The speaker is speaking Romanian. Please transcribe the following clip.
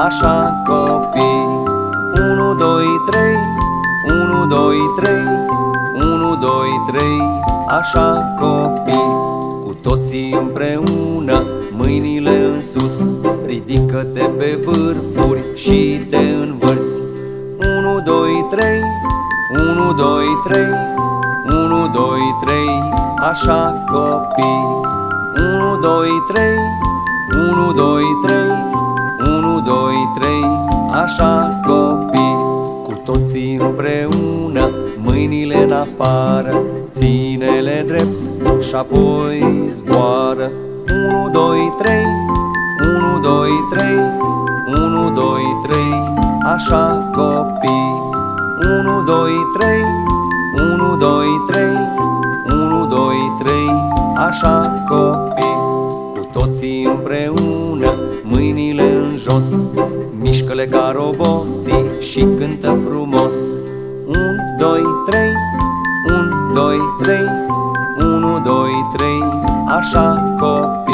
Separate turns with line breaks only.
așa copii. 1, 2, 3, 1, 2, 3, 1, 2, 3, așa copii. Cu toții împreună, mâinile în sus, ridică-te pe vârfuri și te învârți. 1, 2, 3, 1, 2, 3, 1, 2, 3, așa copii. 1, 2, 3, 1, 2, 3, 1, 2, 3, așa copii. Cu toții împreună, mâinile în afară, ține-le drept și apoi zboară. 1, 2, 3, 1, 2, 3, 1, 2, 3, așa copii. 1, 2, 3, 1, 2, 3, 1, 2, 3, așa copii. Cu toții împreună, mâinile în jos, mișcă-le ca roboții și cântă frumos. 1, 2, 3, 1, 2, 3, 1, 2, 3, așa copii.